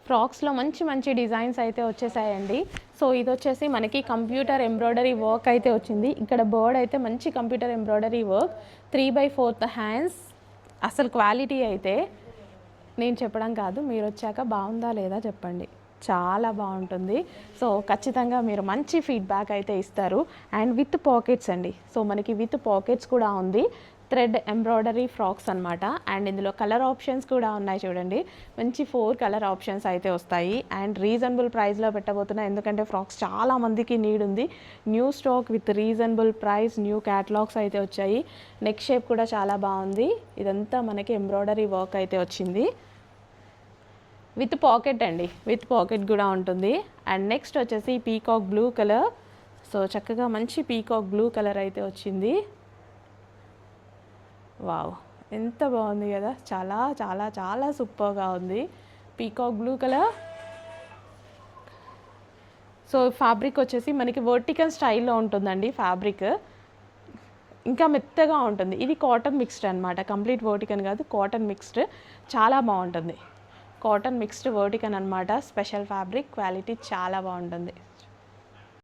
ఫ్రాక్స్లో మంచి మంచి డిజైన్స్ అయితే వచ్చేసాయండి. సో ఇది వచ్చేసి మనకి కంప్యూటర్ ఎంబ్రాయిడరీ వర్క్ అయితే వచ్చింది. ఇక్కడ బర్డ్ అయితే మంచి కంప్యూటర్ ఎంబ్రాయిడరీ వర్క్, 3/4 హ్యాండ్స్. అసలు క్వాలిటీ అయితే నేను చెప్పడం కాదు, మీరు వచ్చాక బాగుందా లేదా చెప్పండి, చాలా బాగుంటుంది. సో ఖచ్చితంగా మీరు మంచి ఫీడ్బ్యాక్ అయితే ఇస్తారు. అండ్ విత్ పాకెట్స్ అండి. సో మనకి విత్ పాకెట్స్ కూడా ఉంది. థ్రెడ్ ఎంబ్రాయిడరీ ఫ్రాక్స్ అనమాట. అండ్ ఇందులో కలర్ ఆప్షన్స్ కూడా ఉన్నాయి చూడండి. మంచి 4 కలర్ ఆప్షన్స్ అయితే వస్తాయి. అండ్ రీజనబుల్ ప్రైస్లో పెట్టబోతున్నా, ఎందుకంటే ఫ్రాక్స్ చాలా మందికి నీడ్ ఉంది. New stock with reasonable price, new catalogues అయితే వచ్చాయి. నెక్ షేప్ కూడా చాలా బాగుంది. ఇదంతా మనకి ఎంబ్రాయిడరీ వర్క్ అయితే వచ్చింది. విత్ పాకెట్ అండి, విత్ పాకెట్ కూడా ఉంటుంది. అండ్ నెక్స్ట్ వచ్చేసి పీకాక్ బ్లూ కలర్. సో చక్కగా మంచి పీకాక్ బ్లూ కలర్ అయితే వచ్చింది. వావ్, ఎంత బాగుంది కదా, చాలా చాలా చాలా సూపర్గా ఉంది peacock blue colour. So fabric వచ్చేసి మనకి వర్టికల్ స్టైల్లో ఉంటుందండి. ఫ్యాబ్రిక్ ఇంకా మెత్తగా ఉంటుంది. ఇది కాటన్ మిక్స్డ్ అనమాట, కంప్లీట్ వర్టికన్ కాదు, కాటన్ మిక్స్డ్. చాలా బాగుంటుంది. కాటన్ మిక్స్డ్ వర్టికన్ అనమాట. స్పెషల్ ఫ్యాబ్రిక్, క్వాలిటీ చాలా బాగుంటుంది.